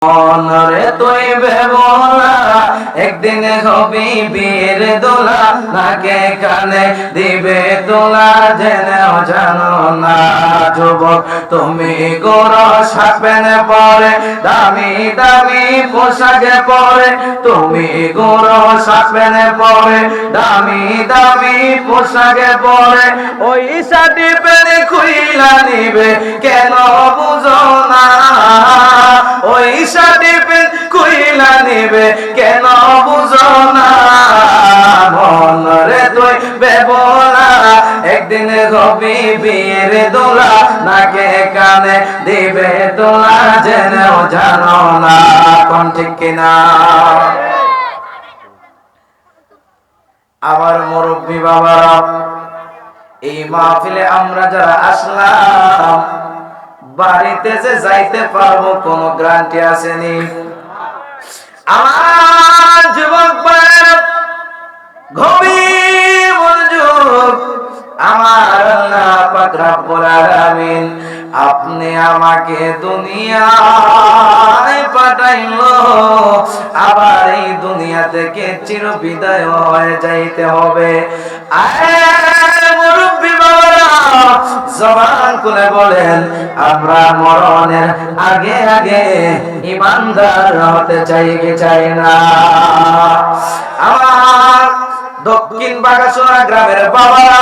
রে তুই বেবলা একদিন হবি বীর দোলা নাকে কানে দিবে তোলা জেনেও জানো না যুবক তুমি গোর সাপেন পরে দামি দামি পোশাকে পরে তুমি গোর সাপেন পরে দামি দামি পোশাকে পরে ওই শাটি পেনে খুইলা নিবে কেন বুঝো না ওই শাটি পেন খুইলা নিবে কেন বুঝো না মন রে তুই বেবলা একদিন হবি বীর দোলা নাকে কানে দিবে তোলা জেনেও জানো না কোন ঠিক কিনা আমার মুরব্বী বাবারা এই মাহফিলে আমরা যারা আসলাম বাড়িতে যে যাইতে পারবো কোন গ্যারান্টি আসেনি আমার যুবক ভাইরা গভীর মনোযোগ আমার আল্লাহ পাক রব্বুল আলামিন আপনি আমাকে দুনিয়ায় পাঠাইলো আবার এই দুনিয়া থেকে চির বিদায় হয়ে যাইতে হবে মুরব্বী বাবারা জবান খুলে বলেন আমরা মরণের আগে আগে ইমানদার হতে চাই কি চাই না আমার দক্ষিণ বাগাসোনা গ্রামের বাবারা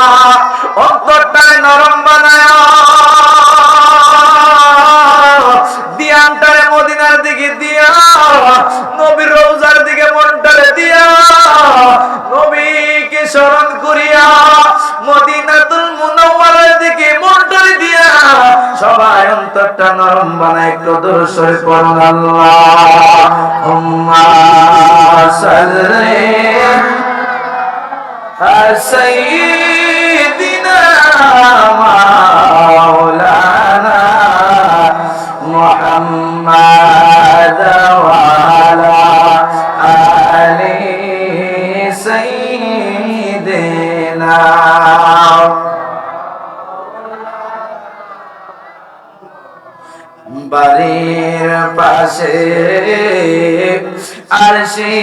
অন্তরটায় নরম বানায় দিয়ানটারে মদিনার দিকে দিয়া নবীর রওজার দিকে মনটারে দিয়া নবীকে স্মরণ করিয়া মদিনাতুল মুনাওয়ারার দিকে মনটারে দিয়া সবাই অন্তরটা নরম বানায় একটু দরুদ শরীফ পড়ুন আল্লাহুম্মা সাল্লি سيدنا مولانا محمد وعلى آل سيدنا বাড়ির পাশে আরশি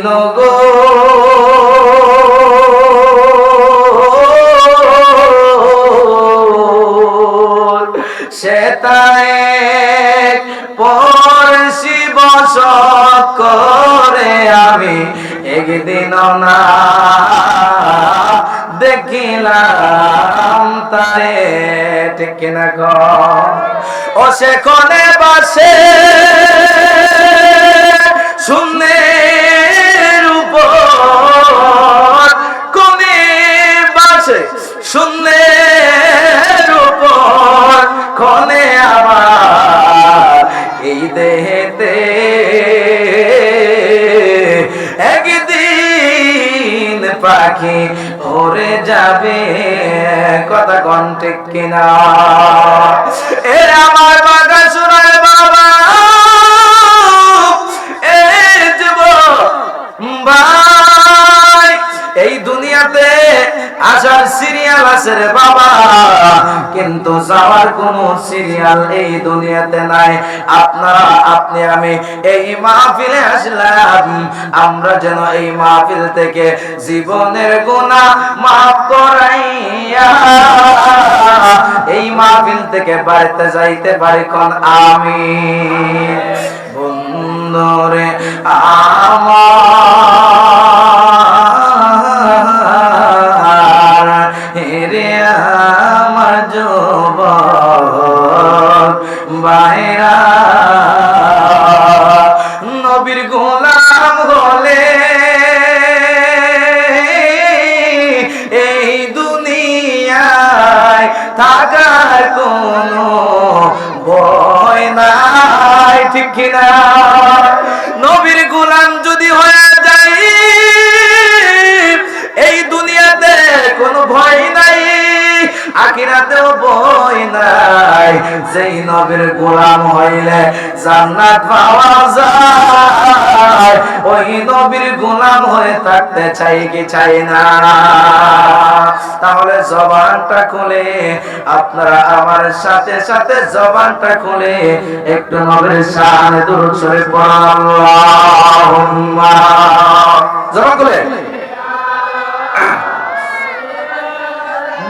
নগো সেতায় পরশি বস করে আমি একদিন না দেখিলাম তারে ঠিক না গো ও সেখানে বাসে শূন্যের উপর কোনে বাসে শূন্যের উপর কোনে আবার এই দেহেতে একদিন পাখি উড়ে যাবে কথা কোন ঠিক কিনা এর আমার বাগাসোনার বাবা এই যুবক ভাই এই দুনিয়াতে আসার সিরিয়াল আছে রে বাবা কিন্তু যাওয়ার কোন সিরিয়াল এই দুনিয়াতে নাই আপনারা আপনি আমি এই মাহফিলে আসলাম আমরা যেন এই মাহফিল থেকে জীবনের গুনাহ মাফ করাইয়া এই মাহফিল থেকে বাড়িতে যাইতে পারি কোন আমিন বন্ধুরে আমার হেরে আমার যুবক ভাইরা নবীর গোলাম হলে এই দুনিয়ায় থাকার কোনো ভয় নাই ঠিক কিনা নবীর গোলাম যদি হয়ে যায় এই দুনিয়াতে কোনো ভয় নাই আখিরাতেও ভয় নাই যেই নবীর গোলাম হইলে জান্নাত পাওয়া যায় চায়, ওই নবীর গোলাম হয়ে থাকতে চাই কি চাই না? তাহলে জবানটা খুলে আপনারা আমার সাথে সাথে জবানটা খুলে একটু নবীর শানে দুরূদ শরীফ পড়ুন। আল্লাহুম্মা, জবান খুলে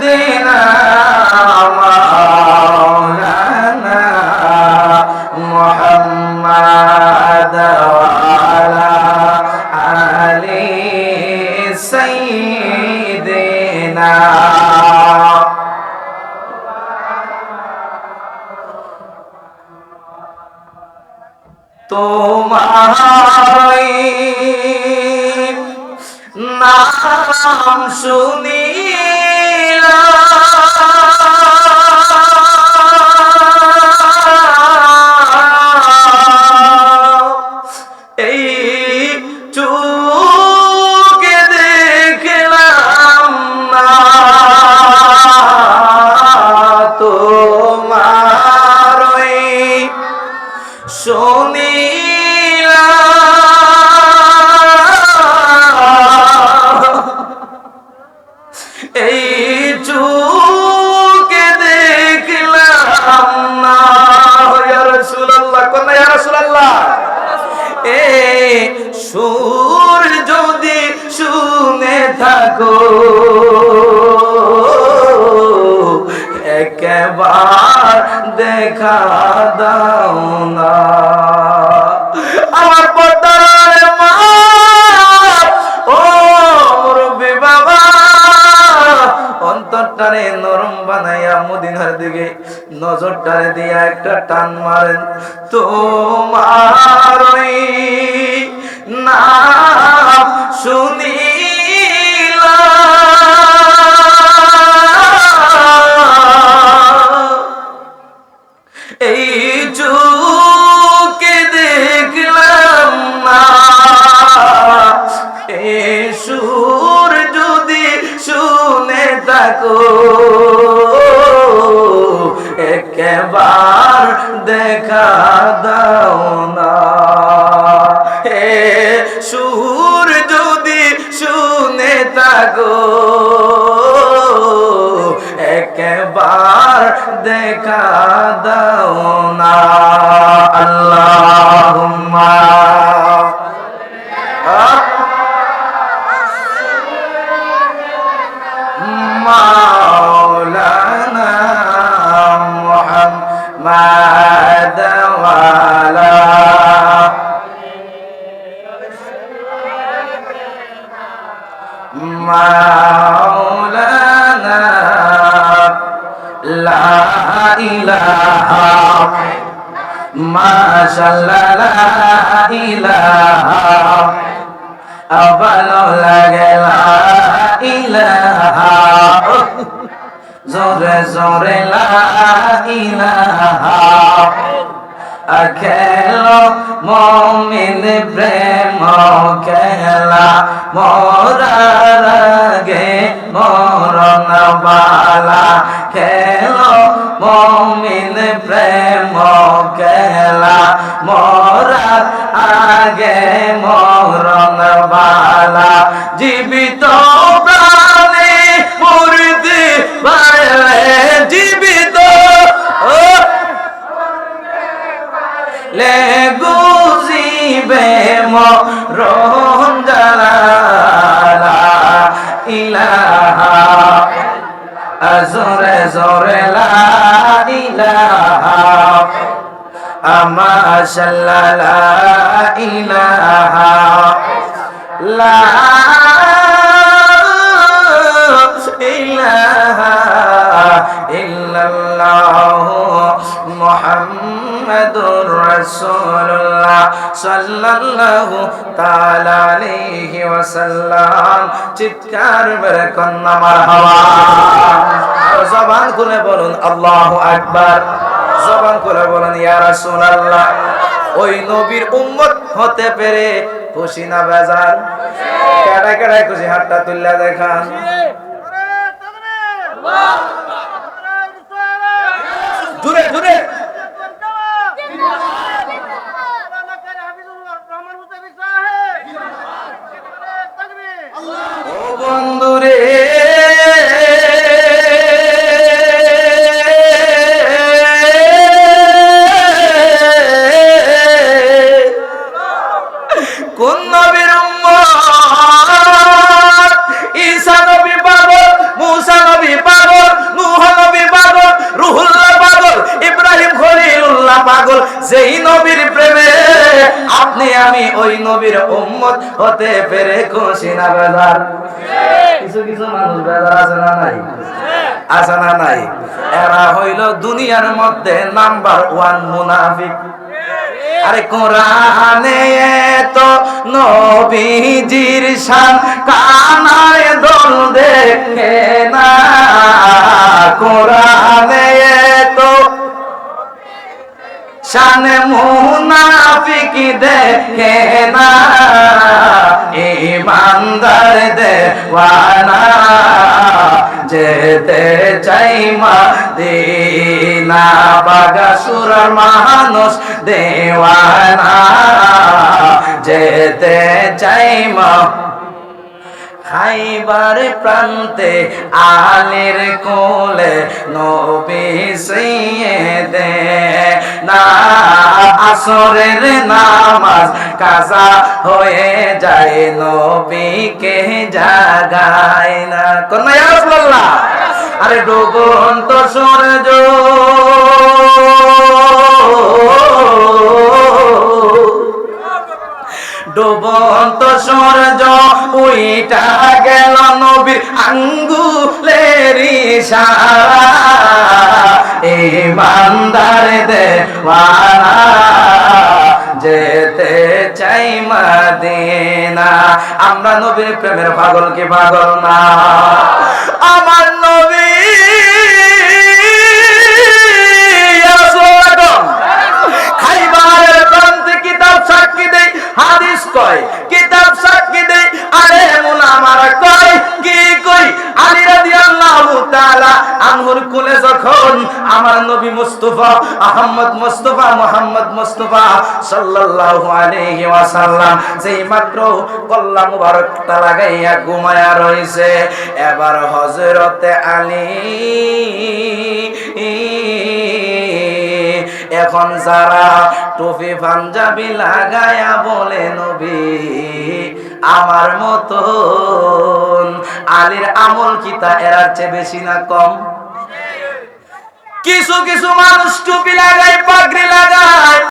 দিনা মাওলানা মুহাম্মাদ ওয়া আলা আলি সাইয়্যিদিনা। তোমার নাম শুনিলাম, এই চোখে দেখলাম না, তোমার ওই শুনিলাম, এই চোখে দেখলাম না। ইয়া রাসূলুল্লাহ, কোন ইয়া রাসূলুল্লাহ? এই সুর যদি শুনে থাকো একবার দেখা দাও না। আমার পর্দার মা, ও মুরব্বি বাবা, অন্তরটারে নরম বানাইয়া মদিনার দিকে নজরটারে দিয়া একটা টান মারেন। তোমার ওই নাম শুনিলাম, এই চোখে দেখলাম না, এই সুর যদি শুনে থাকো একবার দেখা দাও না। এ সুর যদি শুনে থাকো একবার দেখা দাও না। আল্লাহুম্মা মাওলানা মুহাম্মাদ ওয়া আলা মাওলানা লা ইলাহা মাশাআল্লাহ, লা ইলাহা ভালো লাগে, লা ইলাহা জোরে জোরে, লা ইলাহা খেলো মুমিন প্রেম খেলা, মরার আগে মরণ বালা, খেলো মুমিন প্রেম খেলা, মরার আগে মরণ বালা, জীবিত প্রাণে মরতে পারলে, জীবিত লে গুজিবে মরণ জালা, লা ইলাহা জোরে জোরে, লা ইলাহা মাশাআল্লাহ, লা ইলাহা লা ইলাহা ইল্লাল্লাহ মুহাম্মাদুর রাসূলুল্লাহ সাল্লাল্লাহু তাআলা আলাইহি ওয়াসাল্লাম। চিৎকার করে কন্যা মারহাবা। জবান খুলে বলুন আল্লাহু আকবার, জবান খুলে বলুন ইয়া রাসূলুল্লাহ। ওই নবীর উম্মত হতে পেরে খুশি না বেজার? কেডা কেডা খুশি? হাতটা তুললা দেখান। জোরে জোরে কোন নবীর উম্মত? ঈসা নবী পাগল, মুসা নবী পাগল, নূহ নবী পাগল, রুহুল্লাহ পাগল, ইব্রাহিম খলিলুল্লাহ পাগল। যেই নবীর প্রেমে আপনি আমি ওই নবীর উম্মত হতে পেরে খুশি না বেজার? কিছু কিছু মানুষ বেজার আছে না নাই? আছে না নাই? এরা হইল দুনিয়ার মধ্যে নাম্বার 1 মুনাফিক। আরে কোরআনে তো নবীজির শান কানায় দোল দেখে না, কোরআনে তো শান মুনাফিক দেখে না, ইমানদার দেওয়ানা যেতে চাই মদিনা, বাগাসুরার মানুষ দেওয়ানা যেতে চাই খাইবার প্রান্তে আলের কোলে নবী দে না, আসরের নামাজ কাজা হয়ে যায় নবীকে জাগায় না। কোন ইয়া রাসূলুল্লাহ? আরে ডুবন্ত সূর্য ডুবন্ত সূর্য উইটা গেল নবীর আঙ্গুলের ইশারা, ইমানদার দেওয়ানা যেতে চাই মদিনা। আমরা নবীর প্রেমের পাগল কি পাগল না? আমার নবী খাইবারের প্রান্তে কিতাব সাক্ষী দেই, হাদিস কয় কিতাব সাক্ষী দেই, আরে মুনামারা কয় কি কই, আলী রাদিয়াল্লাহু তাআলা আনহুর কোলে যখন আমার নবী মুস্তাফা মুহাম্মদ মুস্তাফা সাল্লাল্লাহু আলাইহি ওয়াসাল্লাম যেই মাত্র কল্লা মুবারকটা লাগাইয়া ঘুমায়া রইছে, এবার হযরতে আলী এখন যারা টুপি পাঞ্জাবি লাগায়া বলে নবী আমার মতন, আলীর আমল কি তা এর চেয়ে বেশি না কম? কিছু কিছু মানুষ টুপি লাগায়, পাগড়ি লাগায়,